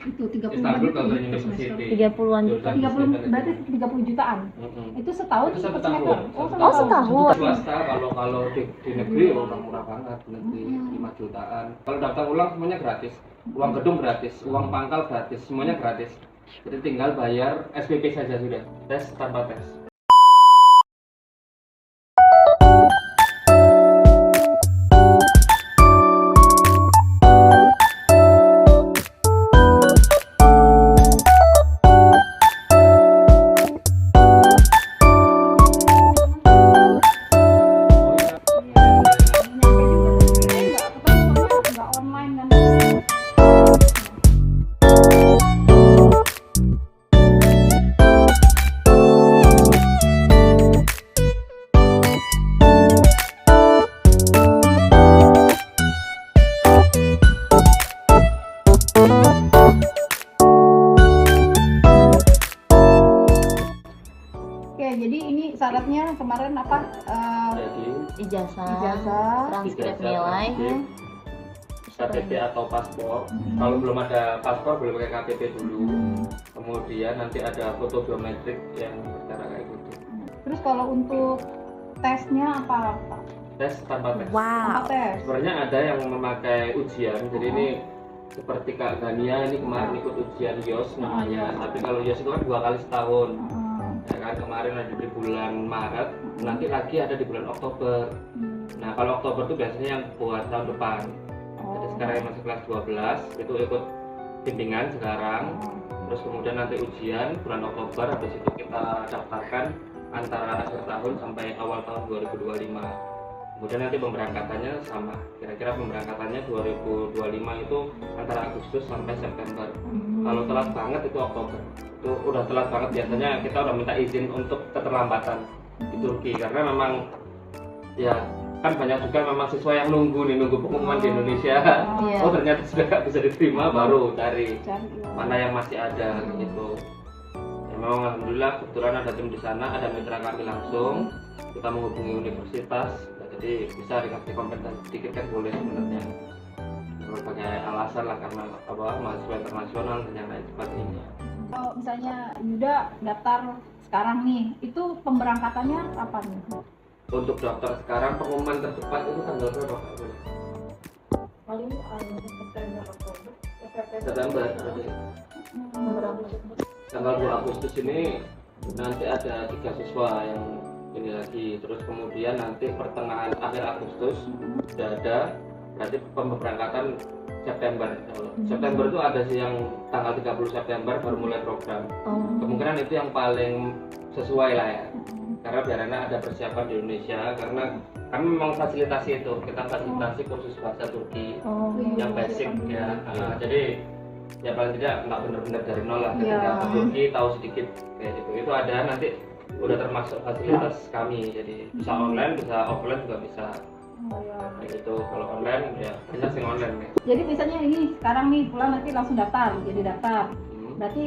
itu 30 Istanbul banyak Golden per semester. University. 30-an juta. 30 berarti 30 jutaan. Itu setahun Itu per satu semester. tahun. Oh, setahun. Swasta kalau di negeri orang murah banget, di negeri 5 jutaan. Kalau daftar ulang semuanya gratis. Uang gedung gratis, uang pangkal gratis, semuanya gratis. Jadi tinggal bayar SPP saja sudah. Tes tanpa tes. Nggak online kan. Oke, jadi ini syaratnya kemarin apa? Jadi Ijazah, transkrip nilai, KTP atau paspor. Kalau belum ada paspor boleh pakai KTP dulu. Kemudian nanti ada foto biometrik yang bercara kayak gitu. Terus kalau untuk tesnya apa? Tes tanpa tes. Apa tes? Sebenarnya ada yang memakai ujian. Jadi ini seperti Kak Gania ini kemarin ikut ujian YOS namanya. Tapi kalau YOS itu kan 2 kali setahun. Ya kan kemarin ada di bulan Maret, nanti lagi ada di bulan Oktober. Nah kalau Oktober itu biasanya yang buat tahun depan. Jadi sekarang yang masih kelas 12 itu ikut bimbingan sekarang. Terus kemudian nanti ujian bulan Oktober, habis itu kita daftarkan antara akhir tahun sampai awal tahun 2025. Kemudian nanti pemberangkatannya sama. Kira-kira pemberangkatannya 2025 itu antara Agustus sampai September. Kalau telat banget itu Oktober. Itu udah telat banget, biasanya kita udah minta izin untuk keterlambatan di Turki karena memang ya kan banyak juga memang siswa yang nunggu pengumuman di Indonesia. Oh ternyata sudah nggak bisa diterima, baru cari mana yang masih ada gitu. Ya memang alhamdulillah kebetulan ada tim di sana, ada mitra kami langsung. Kita menghubungi universitas, jadi bisa dikasih kompensasi sedikit kan boleh sebenarnya. Berbagai alasan lah karena mahasiswa internasional dan yang lain sebagainya. Kalau misalnya Yuda daftar sekarang nih, itu pemberangkatannya apa nih? Untuk daftar sekarang pengumuman tercepat itu tanggal berapa? Paling September, Oktober, September. Tanggal 2 Agustus ini nanti ada 3 siswa yang ini lagi. Terus kemudian nanti pertengahan akhir Agustus sudah ada, berarti pemberangkatan September. September itu ada sih yang tanggal 30 September baru mulai program. Kemungkinan itu yang paling sesuai lah ya. Karena biar enak ada persiapan di Indonesia, karena kami memang fasilitasi itu, kita fasilitasi kursus bahasa Turki yang basic ya. Jadi ya paling tidak nggak benar-benar dari nol lah, ketika ke Turki tahu sedikit kayak gitu. Itu ada nanti udah termasuk fasilitas kami, jadi bisa online, bisa offline juga bisa. Kayak gitu. Kalau online ya bisa sing online ya. Jadi misalnya ini sekarang nih pulang nanti langsung daftar, jadi daftar. Berarti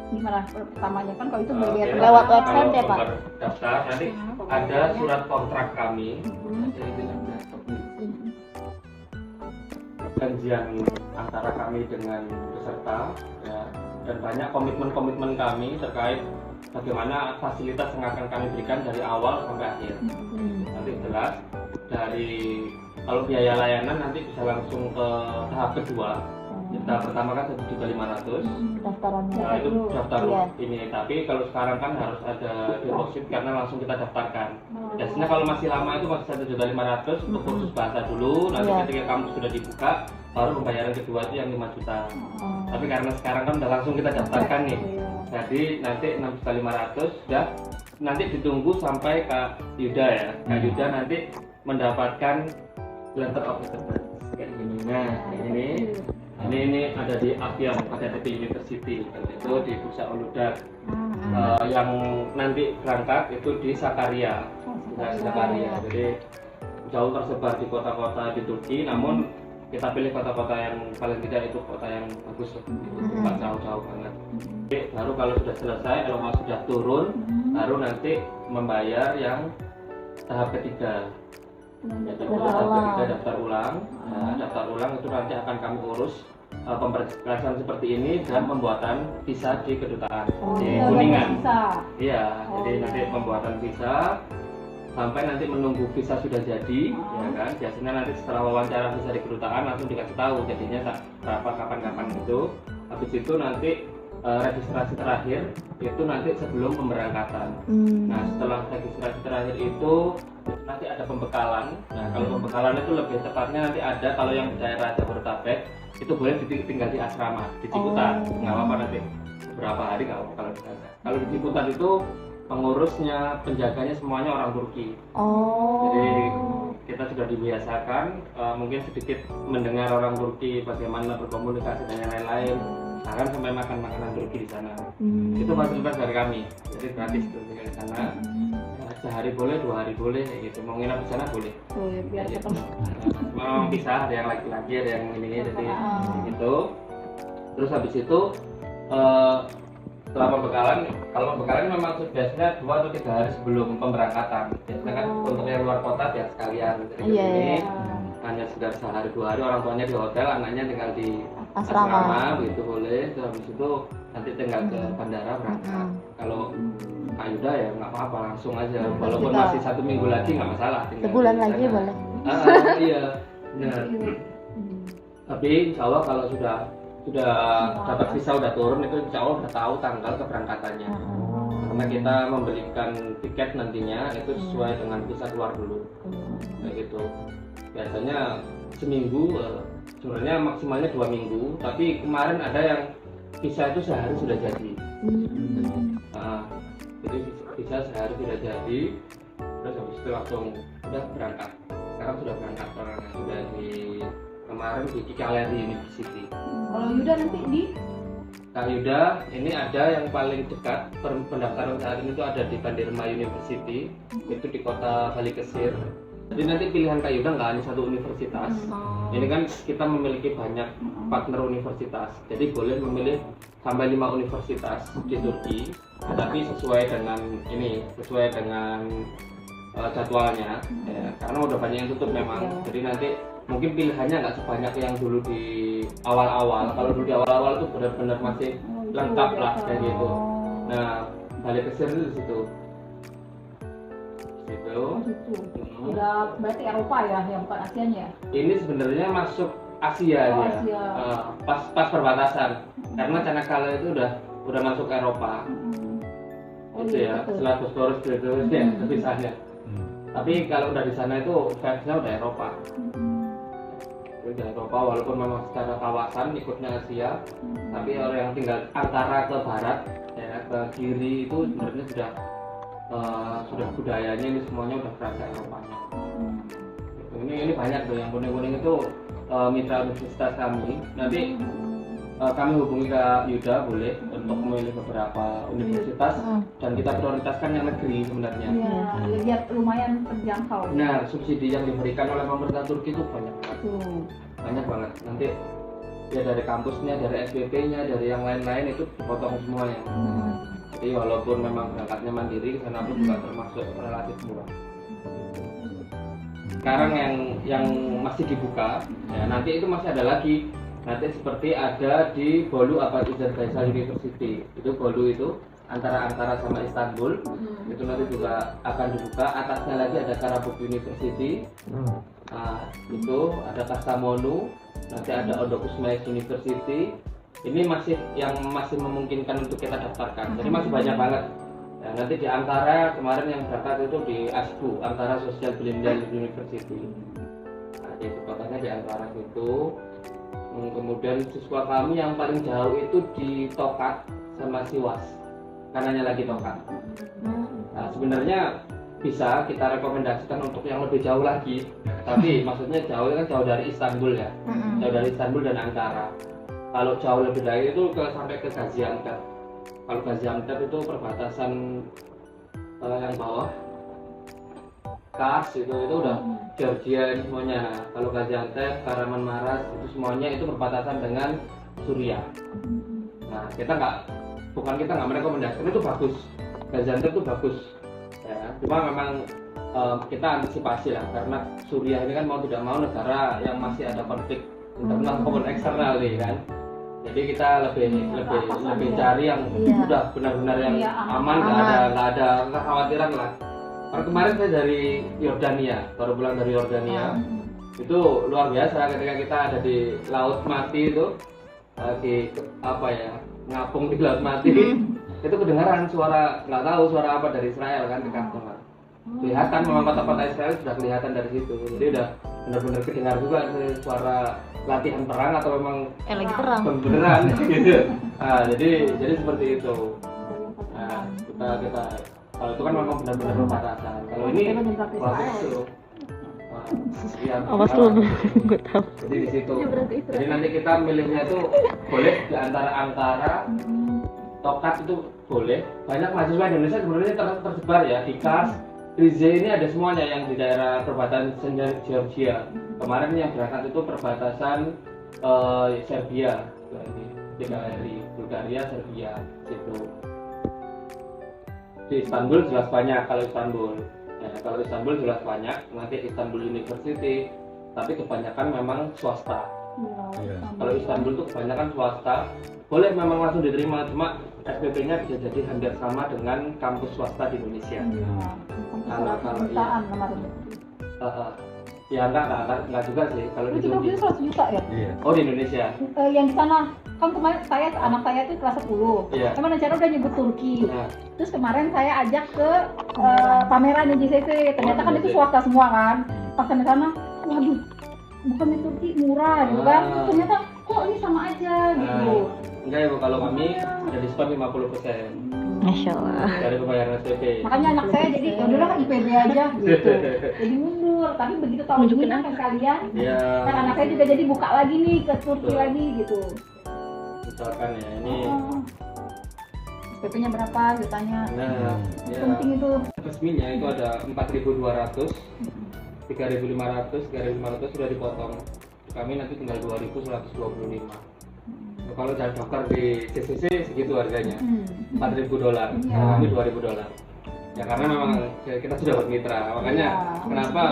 gimana pertamanya kan kalau itu bayar lewat website ya Pak? Daftar nanti ada surat kontrak kami. Janjian antara kami dengan peserta ya, dan banyak komitmen-komitmen kami terkait bagaimana fasilitas yang akan kami berikan dari awal sampai akhir. Nanti jelas dari kalau biaya layanan nanti bisa langsung ke tahap kedua. Tahap pertama kan 1.500.000 daftarannya. Nah itu daftar ini, tapi kalau sekarang kan harus ada deposit karena langsung kita daftarkan. Biasanya kalau masih lama itu masih 1.500.000 untuk kursus bahasa dulu. Nanti ketika kampus sudah dibuka, baru pembayaran kedua itu yang 5 juta. Tapi karena sekarang kan udah langsung kita daftarkan nih, jadi nanti 6.500.000 sudah. Nanti ditunggu sampai Kak Yuda ya. Kak Yuda nanti mendapatkan letter of acceptance kayak gini. Nah ini ada di Avian, ada di University, itu di Bursa Uludag. Yang nanti berangkat itu di Sakarya, jadi jauh tersebar di kota-kota di Turki, namun kita pilih kota-kota yang paling tidak itu kota yang bagus, bukan jauh-jauh banget. Jadi, baru kalau sudah selesai, kalau sudah turun, baru nanti membayar yang tahap ketiga. Jadi tahap ketiga daftar ulang. Daftar ulang itu nanti akan kami urus pemberkasan seperti ini dan pembuatan visa di kedutaan di Udah Kuningan. bisa. Iya, Oh, jadi iya. nanti pembuatan visa sampai nanti menunggu visa sudah jadi, ya kan? Biasanya nanti setelah wawancara visa di kedutaan langsung dikasih tahu jadinya berapa kapan-kapan gitu. Habis itu nanti registrasi terakhir itu nanti sebelum pemberangkatan. Nah, setelah registrasi terakhir itu nanti ada pembekalan. Nah, kalau pembekalan itu lebih tepatnya nanti ada kalau yang di daerah Jabodetabek itu boleh tinggal di asrama di Ciputat, nggak apa-apa nanti beberapa hari nggak apa-apa kalau di sana. Kalau di Ciputat itu pengurusnya, penjaganya semuanya orang Turki. Jadi kita sudah dibiasakan, mungkin sedikit mendengar orang Turki bagaimana berkomunikasi dan yang lain-lain. Bahkan sampai makan makanan Turki di sana. Itu fasilitas dari kami, jadi gratis tuh tinggal di sana. Sehari boleh, 2 hari boleh, gitu. Mau nginap di sana boleh. Tuh, biar Gitu. ketemu. Memang bisa, ada yang laki-laki, ada yang ini, jadi gitu. Terus habis itu setelah pembekalan, kalau pembekalan memang biasanya 2 atau 3 hari sebelum pemberangkatan. Biasanya kan untuk yang luar kota ya sekalian. Jadi Iya, ini iya. hanya sekedar sehari 2 hari, orang tuanya di hotel, anaknya tinggal di Asrama. begitu boleh. Terus habis itu nanti tinggal ke bandara berangkat. Kalau Kak Yuda ya nggak apa-apa, langsung aja. Walaupun kita- masih 1 minggu lagi nggak masalah. tinggal Sebulan di lagi sana. boleh. Iya, benar. Tapi insya Allah kalau sudah dapat visa udah turun itu insya Allah udah tahu tanggal keberangkatannya. Karena kita membelikan tiket nantinya itu sesuai dengan visa keluar dulu, kayak gitu. Biasanya seminggu, sebenarnya maksimalnya 2 minggu. Tapi kemarin ada yang visa itu sehari sudah jadi. Nah, jadi visa sehari sudah jadi, terus habis itu langsung udah berangkat. Sekarang sudah berangkat karena sudah di kemarin di Kikaleri University. Kalau Yuda nanti di Kak Yuda ini ada yang paling dekat pendaftaran saat ini itu ada di Bandirma University, itu di kota Balikesir. Jadi nanti pilihan Kak Yuda nggak hanya satu universitas. Ini kan kita memiliki banyak partner universitas, jadi boleh memilih sampai 5 universitas di Turki, tapi sesuai dengan jadwalnya, ya, karena udah banyak yang tutup memang. Jadi nanti mungkin pilihannya nggak sebanyak yang dulu di awal-awal. Kalau dulu di awal-awal itu benar-benar masih lengkap lah kayak gitu. Nah, Balikesir itu di situ. Gitu. udah berarti Eropa ya, yang bukan Asianya ya? Ini sebenarnya masuk Asia Oh, dia. Asia. Pas perbatasan. Karena Çanakkale itu udah masuk Eropa. Itu ya, betul. setelah Bosporus itu ya kepisahnya. Tapi kalau udah di sana itu vibes-nya udah Eropa. Udah Eropa walaupun memang secara kawasan ikutnya Asia, tapi orang yang tinggal antara ke barat ya ke kiri itu sebenarnya sudah budayanya ini semuanya udah kerasa Eropanya. Ini banyak tuh yang kuning-kuning itu mitra universitas kami. Nanti kami hubungi Kak Yuda boleh untuk memilih beberapa universitas dan kita prioritaskan yang negeri sebenarnya. Iya, lihat lumayan terjangkau. Nah, subsidi yang diberikan oleh pemerintah Turki itu banyak banget. Tuh. Banyak banget. Nanti ya dari kampusnya, dari SPP-nya, dari yang lain-lain itu dipotong semuanya. Jadi walaupun memang berangkatnya mandiri, ke sana pun juga termasuk relatif murah. Sekarang yang masih dibuka, ya nanti itu masih ada lagi. Nanti seperti ada di Bolu Abad Izzet Baysal University. Itu Bolu itu antara Ankara sama Istanbul. Itu nanti juga akan dibuka. Atasnya lagi ada Karabük University. Nah, itu ada Kastamonu. Nanti ada Odokusmais University. Ini yang masih memungkinkan untuk kita daftarkan. Jadi masih banyak banget. Ya, nanti di Ankara kemarin yang berangkat itu di ASBU, Ankara Social Bilimdel University. Nah, di kotanya di Ankara itu. Kemudian siswa kami yang paling jauh itu di Tokat sama Siwas, kanannya lagi Tokat. Nah, sebenarnya bisa kita rekomendasikan untuk yang lebih jauh lagi, tapi maksudnya jauh kan jauh dari Istanbul ya, jauh dari Istanbul dan Ankara. Kalau jauh lebih dari itu sampai ke Gaziantep. Kalau Gaziantep itu perbatasan yang bawah, Kars itu udah Georgia ini semuanya. Nah, kalau Gaziantep, Kahramanmaras itu semuanya itu berbatasan dengan Suriah. Nah, kita nggak merekomendasikan itu bagus. Gaziantep itu bagus. Ya, cuma memang kita antisipasi lah karena Suriah ini kan mau tidak mau negara yang masih ada konflik internal maupun eksternal nih kan. Jadi kita lebih cari yang Iya. udah benar-benar yang Iya, aman, nggak ada kekhawatiran lah. Karena kemarin saya dari Yordania, baru pulang dari Yordania. Itu luar biasa ketika kita ada di laut mati itu, lagi ngapung di laut mati. Itu kedengaran suara, nggak tahu suara apa dari Israel kan, dekat banget. Kelihatan memang kota-kota Israel sudah kelihatan dari situ. Jadi udah benar-benar kedengar juga suara latihan perang atau memang Lagi perang. beneran gitu. Nah, jadi seperti itu. Nah, kita kalau itu kan memang benar-benar perbatasan. Kalau ini proses itu. Iya, Awas lu, gue tahu. jadi di situ. Jadi nanti kita milihnya itu boleh di antara Tokat itu boleh. Banyak mahasiswa Indonesia sebenarnya tersebar ya di Kars, Rize ini ada semuanya yang di daerah perbatasan Georgia. Kemarin yang berangkat itu perbatasan Serbia, dari Bulgaria, Serbia situ. Di Istanbul jelas banyak kalau Istanbul. Ya, kalau Istanbul jelas banyak. Nanti Istanbul University, tapi kebanyakan memang swasta. Iya. Kalau Istanbul itu kebanyakan swasta. Boleh memang langsung diterima, cuma SPP-nya bisa jadi hampir sama dengan kampus swasta di Indonesia. Kalau jutaan kemarin. Ya enggak juga sih kalau di Itu Turki. 100 juta ya? Iya. Oh, di Indonesia. Yang di sana kan kemarin anak saya itu kelas 10. Iya. Emang rencana udah nyebut Turki. Nah, Terus kemarin saya ajak ke pameran di JCC. Ternyata kan itu swasta semua kan. Pas sampai sana, waduh, bukan di Turki murah gitu kan. Ternyata kok ini sama aja gitu. enggak ya Bu, kalau kami ada diskon 50% Masya Allah. dari pembayaran SPP. Makanya anak saya jadi ya udahlah IPB aja gitu. Jadi mundur. Tapi begitu tahun ini kan sekalian, Iya. kan anak saya juga jadi buka lagi nih ke Turki Betul. lagi gitu. Misalkan ya ini. SPP-nya berapa ditanya. Nah, ya. Penting itu. Resminya itu ada 4.200, 3.500, 3.500 sudah dipotong. Kami nanti tinggal 2.125. Kalau cari dokter di CCC segitu harganya, $4.000. Iya. Kalau kami $2.000. Ya karena memang kita sudah bermitra, makanya Iya. kenapa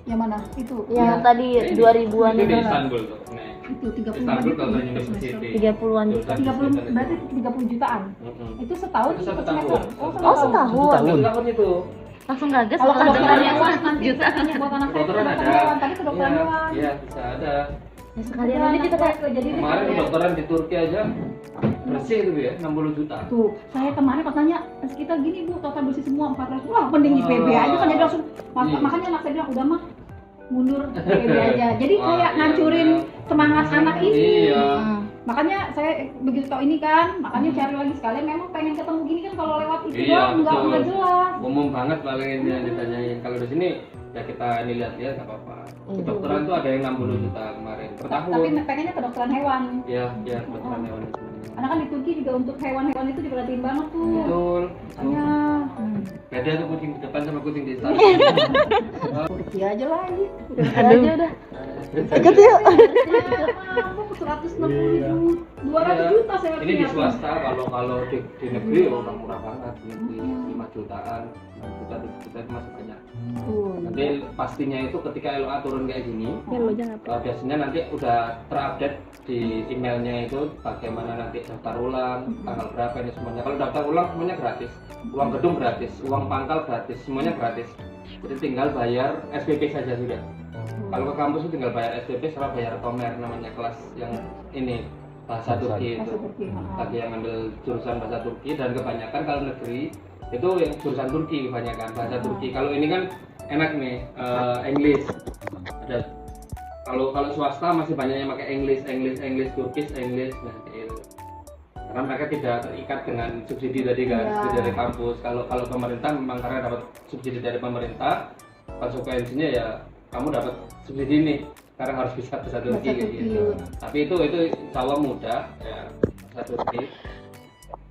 Yang mana? Itu. Yang Ya, tadi 2000-an itu di itu. Istanbul tuh. Nah, itu 30 Istanbul juta. Golden University. 30-an juta. 30 berarti 30 jutaan. Itu setahun Itu atau satu semester? tahun. Oh, setahun. Satu tahun itu. Langsung gagas Kalau bukan kedokteran dengan yang hewan 100 nanti juta. katanya buat anak saya Kedokteran ada. hewan, tapi kedokteran Iya, hewan. iya bisa ada. Ya, sekalian aja kita kayak jadi Kemarin kedokteran di Turki aja bersih itu ya, 60 juta. tuh, saya kemarin pas tanya, tes kita gini Bu, total bersih semua 400. Wah, mending IPB aja kan jadi langsung. Iya. Makanya anak saya bilang udah mah mundur IPB aja. Jadi Wah, kayak iya, ngancurin iya. semangat anak ini. Iya. Makanya saya begitu tahu ini kan, makanya cari lagi sekalian. Memang pengen ketemu gini kan kalau lewat itu Iya, doang nggak betul. jelas. Umum banget paling ini yang ditanyain. Kalau di sini ya kita ini lihat-lihat nggak apa-apa. Kedokteran tuh ada yang 60 juta kemarin per tahun. Tapi pengennya kedokteran hewan. Iya, iya kedokteran hewan itu. Karena kan di Turki juga untuk hewan-hewan itu diperhatiin banget tuh. Betul. Makanya Beda tuh kucing di depan sama kucing di sana. Turki aja lagi. aja udah. Ikut yuk. 160.000, 200 juta saya Ini di lihat. swasta, kalau di negeri orang murah banget, di negeri 5 jutaan, 6 juta, 7 juta itu masih banyak. Tuh. Nanti pastinya itu ketika LOA turun kayak gini, Ya lo jangan. biasanya nanti udah terupdate di emailnya itu bagaimana nanti daftar ulang, tanggal berapa ini semuanya. Kalau daftar ulang semuanya gratis, uang gedung gratis, uang pangkal gratis, semuanya gratis. Jadi tinggal bayar SPP saja sudah. Kalau ke kampus itu tinggal bayar SPP sama bayar Tomer namanya kelas yang ini bahasa Turki itu. Bahasa Turki, Bagi yang ambil jurusan bahasa Turki dan kebanyakan kalau negeri itu yang jurusan Turki kebanyakan bahasa Turki. Kalau ini kan enak nih English. Ada kalau swasta masih banyak yang pakai English, Turkish, English nah kayak itu. Karena mereka tidak terikat dengan subsidi tadi kan, Iya. subsidi dari kampus. Kalau pemerintah memang karena dapat subsidi dari pemerintah, konsekuensinya ya kamu dapat subsidi ini sekarang harus bisa bahasa Turki kayak Turki. gitu. Tapi itu insya Allah mudah ya bahasa Turki.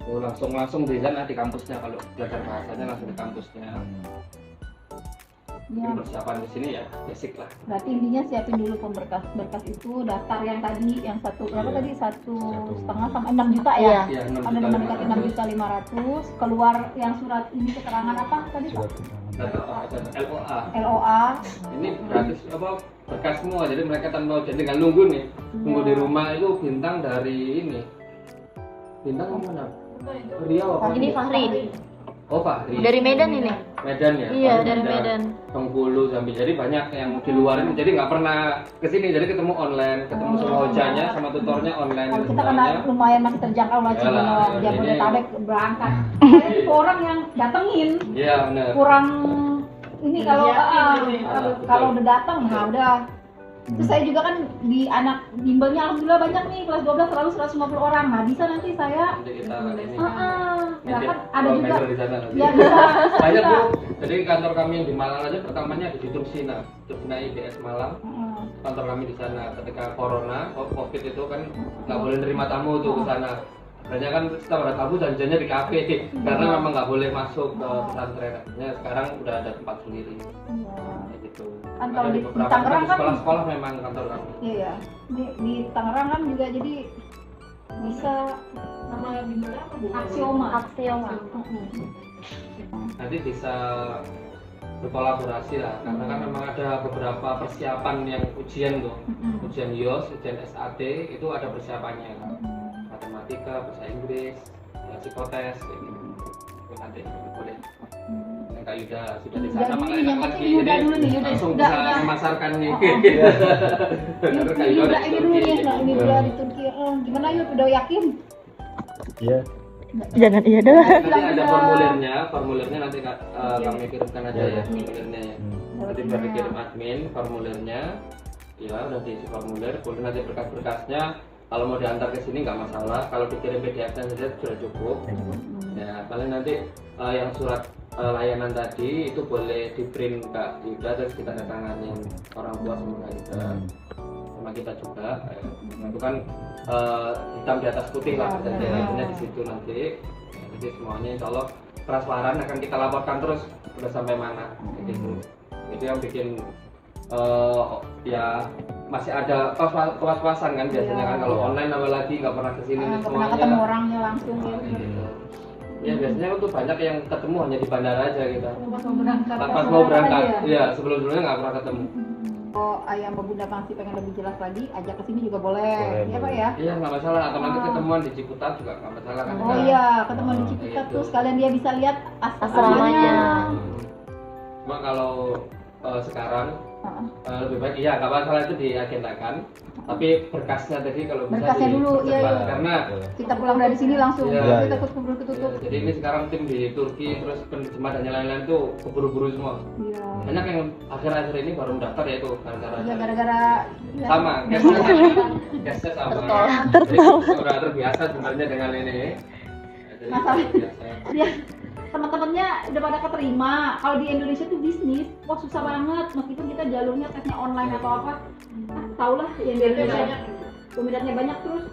Langsung di sana di kampusnya, kalau belajar bahasanya langsung di kampusnya. Ya, Mungkin persiapan di sini ya basic lah. berarti intinya siapin dulu berkas itu, daftar yang tadi, yang satu berapa Iya. tadi 1,5 sama 6 juta Iya. ya? Iya, 6 Ada juta nomor dekat 6.500.000, keluar yang surat ini keterangan apa tadi Pak? Surat keterangan. LOA. LOA. Ini gratis apa berkas semua, jadi mereka tanpa ujian tinggal nunggu nih, nunggu di rumah. Itu Bintang dari ini, Bintang mana? Riau apa? Ini Fahri. Oh Fahri. Dari Medan ini. Medan ya? Iya, Fahri dari Medan. Bengkulu, Jambi. Jadi banyak yang di luar ini, jadi nggak pernah kesini, jadi ketemu online, ketemu sama hojarnya, sama tutornya online. Kalau kita kan lumayan masih terjangkau lah Yalah, Cibinong, Jabodetabek berangkat. Itu orang yang datengin Iya benar. kurang ini kalau Betul. kalau udah datang nah udah. Terus saya juga kan di anak bimbelnya alhamdulillah banyak nih kelas 12 selalu 150 orang. Nah, bisa nanti saya Nanti kita ini. nah kan ada juga di sana nanti. ya bisa. Banyak bisa. Bu. Jadi kantor kami yang di Malang aja pertamanya di Tursina IBS Malang. Kantor kami di sana ketika corona, covid itu kan nggak boleh nerima tamu tuh ke sana. Banyak kan setiap ada tamu janjiannya di kafe karena memang nggak boleh masuk ke pesantren. Akhirnya sekarang udah ada tempat sendiri. Kayak gitu. Kan kalau Ada di beberapa Tangerang kan sekolah-sekolah memang kantor kami. iya di Tangerang kan juga jadi bisa nama bimbelnya Aksioma. Nanti bisa berkolaborasi lah karena kan memang ada beberapa persiapan yang ujian tuh, ujian YOS, ujian SAT itu ada persiapannya kan. Matematika, bahasa Inggris, psikotes kayak gitu. Itu nanti boleh. Yang Kak Yuda sudah di sana makanya yang lagi penting Yuda dulu nih, Yuda langsung udah bisa memasarkan nih. Karena Kak Yuda Yuda ini di dulu Turki, nih, gitu. ini udah di Turki. Gimana Yud, udah yakin? Iya. Jangan iya dah. Nanti ada formulirnya nanti kami kirimkan aja ya formulirnya ya. Nanti biar dikirim admin formulirnya, ya udah diisi formulir, kemudian nanti berkas-berkasnya kalau mau diantar ke sini nggak masalah, kalau dikirim PDF-nya saja sudah cukup. Ya paling nanti yang surat layanan tadi itu boleh di print Kak Yuda terus kita tanganin orang tua sama Kak Yuda sama kita juga. Itu kan hitam di atas putih lah perjanjiannya di situ nanti. Jadi semuanya insya Allah transparan akan kita laporkan terus udah sampai mana gitu. Itu yang bikin ya masih ada kewas-kewasan kan biasanya kan kalau online apalagi nggak pernah kesini Nggak pernah semuanya. ketemu orangnya langsung ya. Gitu. Ya biasanya tuh banyak yang ketemu hanya di bandara aja kita. Pas Pas mau berangkat, ya sebelum-sebelumnya nggak pernah ketemu. Oh, ayah Mbak Bunda masih pengen lebih jelas lagi, ajak ke sini juga boleh. Ya Pak ya? Iya nggak masalah, atau nanti ketemuan di Ciputat juga nggak masalah kan. Oh iya, ketemuan di Ciputat tuh sekalian dia bisa lihat Asramanya. Cuma kalau sekarang lebih baik iya nggak masalah itu diagendakan, tapi berkasnya tadi kalau bisa Berkasnya dulu, iya, dipercepat. iya. Karena Kita pulang dari sini langsung Iya. kita keburu ketutup. jadi ini sekarang tim di Turki terus penerjemah dan yang lain-lain tuh keburu-buru semua. Iya. Banyak yang akhir-akhir ini baru mendaftar ya itu Ya gara-gara ya. sama cashnya sama. Tertawa. Udah terbiasa sebenarnya dengan ini. Jadi Masalah. terbiasa. Dia teman-temannya udah pada keterima. Kalau di Indonesia tuh bisnis, wah susah banget. Meskipun kita jalurnya tesnya online atau apa, tau lah yang di Indonesia peminatnya banyak terus.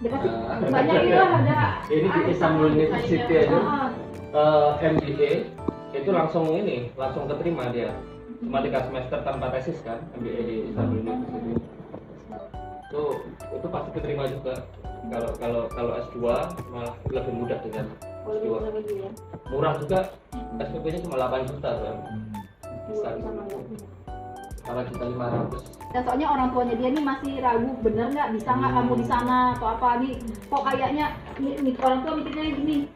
Dia pasti banyak gitu lah ada. Ini di Istanbul University aja. MBA itu langsung keterima dia. Cuma 3 semester tanpa tesis kan MBA di Istanbul University. Itu pasti keterima juga. Kalau S2 malah lebih mudah dengan S2. Murah juga, SPP-nya cuma 8 juta kan. 8.500.000. Dan soalnya orang tuanya dia nih masih ragu, bener nggak bisa nggak kamu di sana atau apa nih? Kok kayaknya nih orang tua mikirnya gini,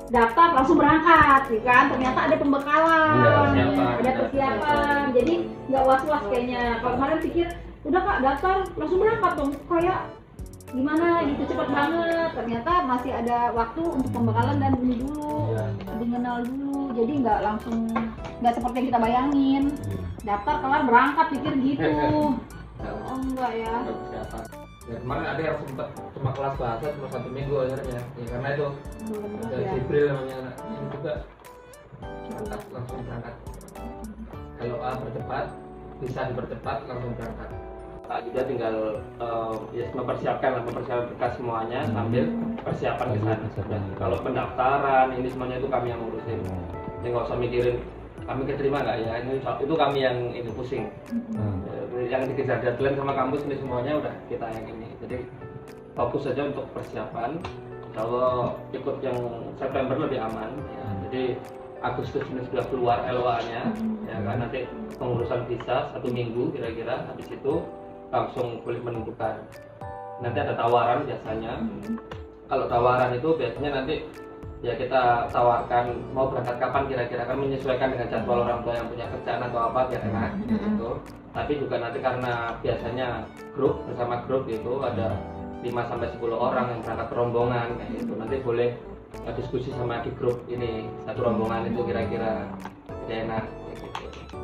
daftar langsung berangkat, gitu kan? Ternyata ada pembekalan, ada persiapan, jadi nggak was-was kayaknya. Kalau kemarin pikir, udah kak daftar langsung berangkat dong, kayak gimana gitu cepet banget. Ternyata masih ada waktu untuk pembekalan dan ini dulu, mengenal dulu. Jadi nggak langsung nggak seperti yang kita bayangin. Daftar kelar berangkat pikir gitu. Oh enggak ya. Ya kemarin ada yang sempat cuma kelas bahasa cuma 1 minggu akhirnya. Ya karena itu ada Jibril namanya ini juga langsung berangkat. Kalau A bercepat bisa dipercepat langsung berangkat. Pak juga tinggal ya mempersiapkan berkas semuanya sambil persiapan ke sana. Kalau pendaftaran ini semuanya itu kami yang ngurusin. Jadi nggak usah mikirin kami keterima nggak ya, ini itu kami yang ini pusing. Yang dikejar deadline sama kampus ini semuanya udah kita yang ini. Jadi fokus saja untuk persiapan. Kalau ikut yang September lebih aman. Ya. Jadi Agustus ini sudah keluar LOA-nya. ya kan. Nanti pengurusan visa 1 minggu kira-kira, habis itu langsung boleh menentukan. Nanti ada tawaran biasanya. Kalau tawaran itu biasanya nanti ya kita tawarkan mau berangkat kapan kira-kira, kan menyesuaikan dengan jadwal orang tua yang punya kerjaan atau apa biar enak gitu. Tapi juga nanti karena biasanya grup bersama grup itu ada 5-10 orang yang berangkat rombongan kayak gitu. Nanti boleh diskusi sama di grup ini satu rombongan itu kira-kira jadi enak kayak gitu.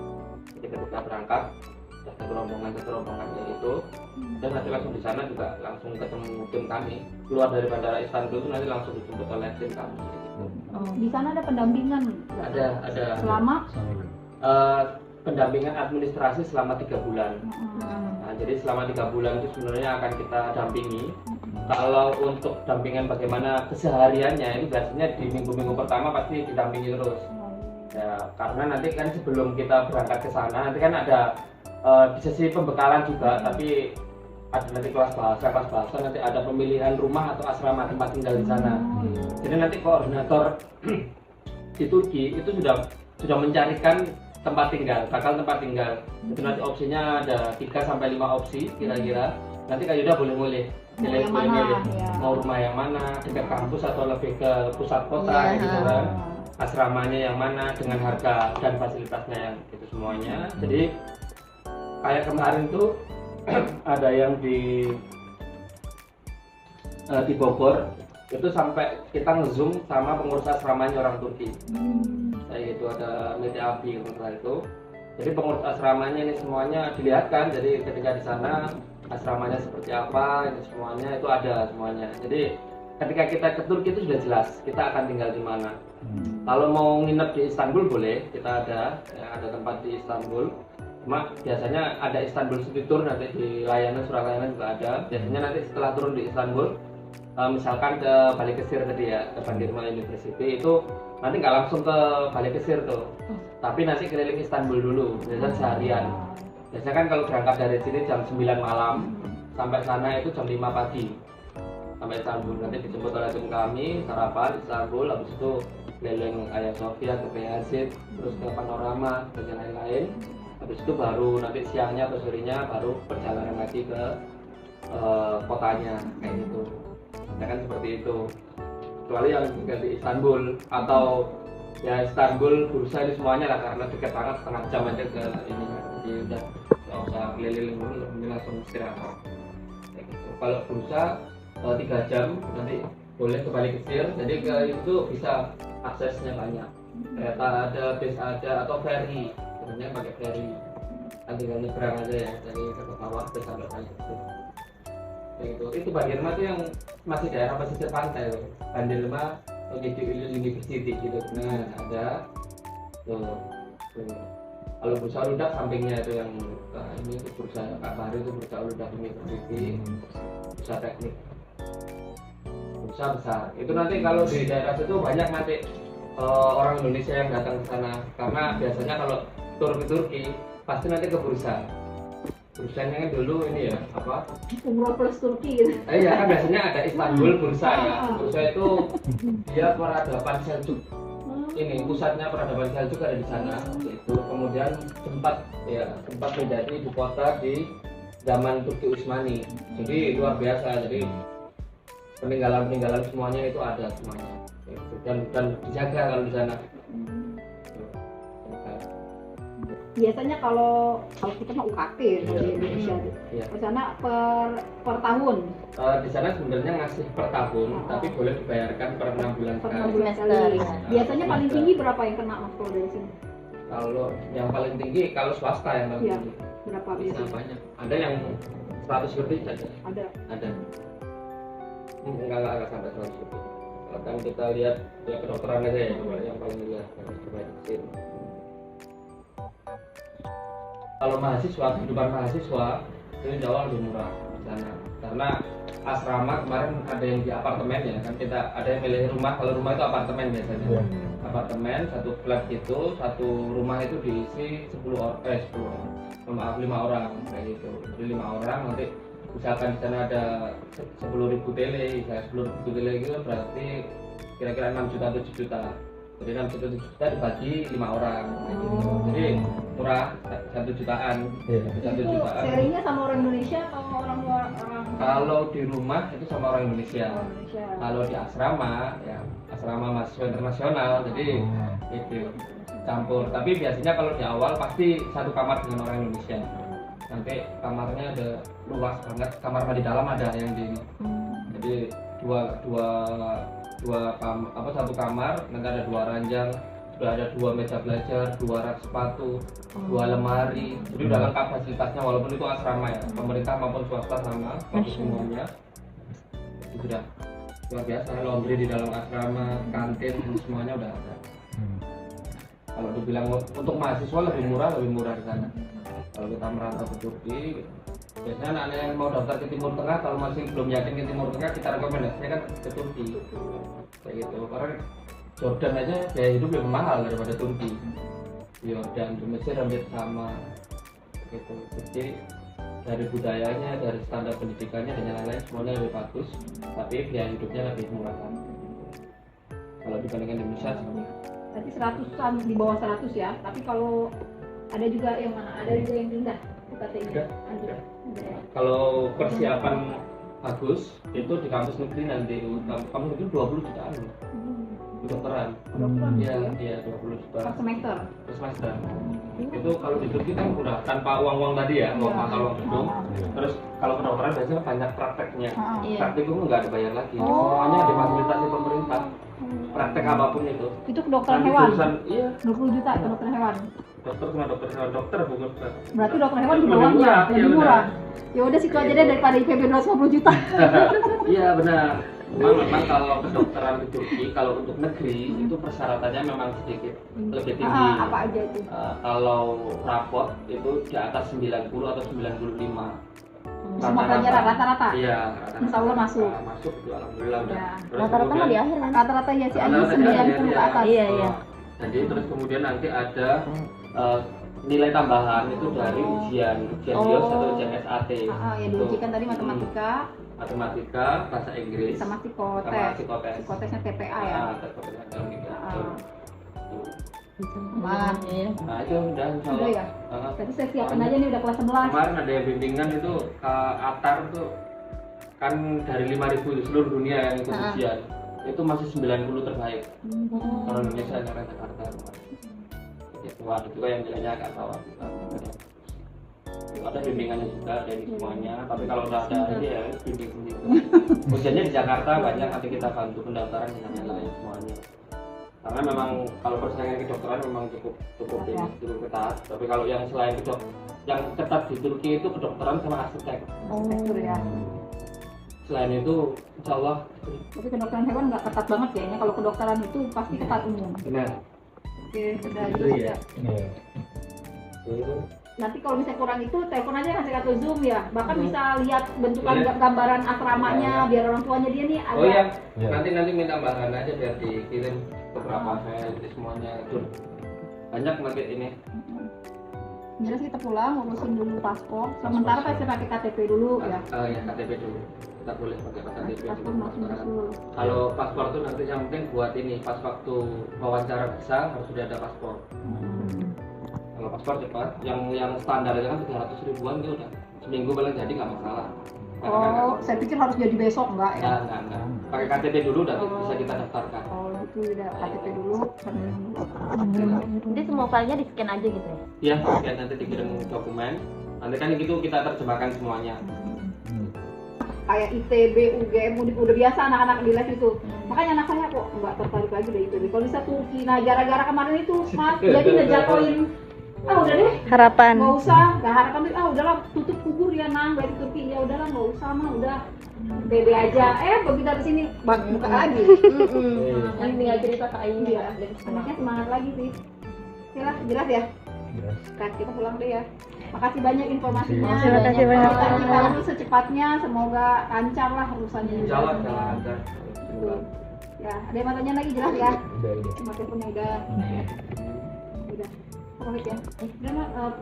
Jadi ketika berangkat satu rombongan kayak itu, dan nanti langsung di sana juga langsung ketemu tim kami. Keluar dari bandara Istanbul itu nanti langsung dijemput oleh tim kami gitu. Di sana ada pendampingan? Ada Selama? Pendampingan administrasi selama 3 bulan. Nah, jadi selama 3 bulan itu sebenarnya akan kita dampingi. Kalau untuk dampingan bagaimana kesehariannya ini biasanya di minggu-minggu pertama pasti didampingi terus. Ya, karena nanti kan sebelum kita berangkat ke sana nanti kan ada di sesi pembekalan juga, tapi ada nanti kelas bahasa nanti ada pemilihan rumah atau asrama tempat tinggal di sana. Jadi nanti koordinator di Turki itu sudah mencarikan bakal tempat tinggal. Itu nanti opsinya ada 3-5 opsi kira-kira. Nanti Kak Yuda boleh milih mau rumah yang mana, dekat kampus atau lebih ke pusat kota gitu kan. Asramanya yang mana dengan harga dan fasilitasnya yang itu semuanya. Jadi kayak kemarin tuh ada yang di Bogor itu sampai kita nge-zoom sama pengurus asramanya orang Turki. Kayak gitu, ada Mete Abi itu. Jadi pengurus asramanya ini semuanya dilihatkan. Jadi ketika di sana asramanya seperti apa, ini semuanya itu ada semuanya. Jadi ketika kita ke Turki itu sudah jelas kita akan tinggal di mana. Kalau mau nginep di Istanbul boleh, kita ada tempat di Istanbul. Cuma biasanya ada Istanbul City Tour nanti di surat layanan juga ada. Biasanya nanti setelah turun di Istanbul, misalkan ke Balıkesir tadi ya, ke Bandırma University itu nanti nggak langsung ke Balıkesir tuh, tapi nanti keliling Istanbul dulu, biasanya seharian. Biasanya kan kalau berangkat dari sini jam 9 malam, sampai sana itu jam 5 pagi sampai Istanbul. Nanti dijemput oleh tim kami, sarapan di Istanbul, habis itu keliling Hagia Sophia, ke Beyazit, terus ke Panorama dan lain-lain. Habis itu baru nanti siangnya atau sorenya baru perjalanan lagi ke kotanya kayak gitu. Ya kan seperti itu. Kecuali yang tinggal di Istanbul atau ya Istanbul, Bursa ini semuanya lah, karena dekat banget, setengah jam aja ke ini. Jadi udah nggak usah keliling dulu, ini langsung istirahat kayak gitu. Kalau Bursa 3 jam nanti boleh ke Balıkesir. Jadi ke itu bisa aksesnya banyak. Kereta ada, bis ada, atau ferry. Sebenarnya pakai ferry. Tinggal nyebrang aja ya dari ke bawah ke sampai Balıkesir. Itu Bandırma tuh yang masih daerah pesisir pantai loh. Bandırma University gitu. Nah ada tuh. Kalau Bursa Ludak sampingnya itu yang ini itu Bursa Kak Bahri, itu Bursa Ludak University, Bursa Teknik, Bursa besar. Itu nanti kalau di daerah situ banyak nanti orang Indonesia yang datang ke sana, karena biasanya kalau tur ke Turki pasti nanti ke Bursa. Bursanya kan dulu ini ya apa? Umroh plus Turki gitu. Iya kan biasanya ada Istanbul Bursa ya. Bursa itu dia peradaban Seljuk. Ini pusatnya peradaban Seljuk ada di sana. Itu kemudian sempat menjadi ibu kota di zaman Turki Utsmani. Jadi luar biasa. Jadi peninggalan semuanya itu ada semuanya. Dan dijaga kalau di sana. Biasanya kalau kita mah UKT ya, di Indonesia. Di sana per tahun. Di sana sebenarnya ngasih per tahun, tapi boleh dibayarkan per 6 bulan Per sekali. 6 bulan sekali. Biasanya paling tinggi berapa yang kena mas kalau dari sini? Kalau yang paling tinggi kalau swasta yang paling Iya. tinggi. Berapa Bisa biasanya? banyak. Ada yang 100 lebih ada. Ada. Enggak sampai 100 lebih. Kalau kan kita lihat ya kedokteran aja ya, yang paling lihat medicine. Kalau mahasiswa, kehidupan mahasiswa itu insya Allah lebih murah di sana, karena asrama kemarin ada yang di apartemen ya kan, kita ada yang milih rumah. Kalau rumah itu apartemen biasanya, apartemen satu flat gitu, satu rumah itu diisi 5 orang kayak gitu. Jadi 5 orang nanti misalkan di sana ada 10.000 tele, ya 10.000 tele itu berarti kira-kira 6 juta 7 juta Jadi 6 juta dibagi 5 orang kayak gitu. Jadi murah, 1 jutaan. 1 Itu jutaan. sharingnya sama orang Indonesia atau orang luar orang Kalau di rumah itu sama orang Indonesia. Indonesia? Kalau di asrama ya asrama mahasiswa internasional, jadi itu campur. Tapi biasanya kalau di awal pasti satu kamar dengan orang Indonesia. Nanti kamarnya ada luas banget, kamar mandi dalam ada yang di ini. Jadi satu kamar, nanti ada 2 ranjang, sudah ada 2 meja belajar, 2 rak sepatu, 2 lemari. Jadi udah lengkap fasilitasnya, walaupun itu asrama ya, pemerintah maupun swasta sama, bagus semuanya. Itu sudah luar biasa, laundry di dalam asrama, kantin semuanya udah ada. Kalau dibilang untuk mahasiswa lebih murah di sana. Kalau kita merantau ke Turki, biasanya anak-anak yang mau daftar ke Timur Tengah, kalau masih belum yakin ke Timur Tengah, kita rekomendasinya kan ke Turki. Kayak gitu, karena Jordan aja biaya hidup lebih mahal daripada Turki. Jordan, di Mesir hampir sama. Gitu. Jadi dari budayanya, dari standar pendidikannya dan yang lain-lain semuanya lebih bagus, tapi biaya hidupnya lebih murah kan. Kalau dibandingkan Indonesia, Berarti 100-an di bawah 100 ya. Tapi kalau ada juga yang mana? Ada juga yang rendah UKT-nya. Ada. kalau persiapan bagus itu di kampus negeri nanti, kampus negeri 20 jutaan loh. Kedokteran. Iya 20 juta Per semester. per semester. Itu kalau di Turki kan udah tanpa uang tadi ya, uang mahal, uang gedung. Terus kalau kedokteran biasanya banyak prakteknya. Praktikum nggak ada bayar lagi, semuanya difasilitasi pemerintah. Praktek apapun itu. Itu kedokteran Nanti hewan. jurusan, iya, 20 juta kedokteran hewan. dokter sama dokter hewan, dokter bukan. Berarti dokter hewan di Lebih bawahnya murah, iya, lebih murah. benar. Ya udah situ aja deh daripada IPB 250 juta. Iya benar. Memang kalau kedokteran di Turki, kalau untuk negeri itu persyaratannya memang sedikit lebih tinggi. Apa aja itu? Kalau rapot itu di atas 90 atau 95. Semua pelajaran rata-rata. Iya, Insya Allah masuk. Masuk itu alhamdulillah udah. Ya. Terus Rata-rata mah di kemudian- akhir kan? Rata-rata ya sih aja Rata-rata 90 iya, ke atas. Iya, iya. Jadi terus kemudian nanti ada nilai tambahan itu dari ujian JOS atau ujian SAT. Yang diujikan tadi matematika, bahasa Inggris, sama psikotes. sama psikotes. Psikotesnya TPA ya. Tes kompetensi gitu. Wah, Nah itu udah insya udah Allah. ya. Tadi saya siapin aja nih udah kelas 11. Kemarin ada yang bimbingan itu Qatar tuh kan dari 5.000 di seluruh dunia yang ikut ujian itu masih 90 terbaik. Kalau Indonesia hanya Jakarta kemarin. Itu ada juga yang nilainya agak bawah. Ada bimbingannya juga dari semuanya, tapi kalau udah ada ini ya bimbing sendiri. Ujiannya di Jakarta banyak, nanti kita bantu pendaftaran dan lain-lain semuanya. Karena memang kalau persaingan kedokteran memang cukup ketat. Tapi kalau yang selain yang ketat di Turki itu kedokteran sama arsitek. Arsitektur ya. Selain itu, insya Allah. Tapi kedokteran hewan nggak ketat banget kayaknya. Kalau kedokteran itu pasti ketat umum. Benar. Oke, udah Itu gitu ya. ya. Itu. Nanti kalau misalnya kurang itu telepon aja ngasih kartu Zoom ya. Bahkan bisa lihat bentukan Boleh. gambaran asramanya biar orang tuanya dia nih ada. Oh iya, nanti minta bahan aja biar dikirim beberapa file di semuanya itu. Banyak nanti ini. Jelas kita pulang urusin dulu paspor. Sementara pasti pakai KTP dulu ya. Ya KTP dulu. Kita boleh pakai KTP Paspor dulu. langsung dulu. Kalau paspor tuh nanti yang penting buat ini pas waktu wawancara visa harus sudah ada paspor. Kalau paspor cepat, yang standar itu kan 300 ribuan itu udah seminggu paling jadi nggak masalah. Oh, saya pikir harus jadi besok enggak ya? Enggak. Pakai KTP dulu dan bisa kita daftarkan. Oh, itu udah KTP dulu. Jadi semua filenya di scan aja gitu ya? Iya, ya nanti dikirim dokumen. Nanti kan itu kita terjemahkan semuanya. Kayak ITB, UGM, udah biasa anak-anak di live itu. Makanya anak saya kok nggak tertarik lagi dari ITB. Kalau bisa Turki, nah gara-gara kemarin itu Mas, jadi ngejatuhin. Udah deh. Harapan. Nggak usah, nggak harapan tuh. Udahlah tutup kubur ya nang dari Turki. Ya udahlah nggak usah mah udah. BB aja. Begitu dari sini buka lagi. Yang tinggal cerita ke Ayu Iya. Anaknya semangat lagi sih. Oke lah, jelas ya. Kan kita pulang deh ya. Makasih banyak informasinya. Terima kasih banyak. Kita urus secepatnya, semoga lancar lah urusannya. Insya Allah jangan ada. Ya, ada yang mau tanya lagi jelas ya? Cuma teleponnya udah. Udah. Pamit ya. Udah, Mak.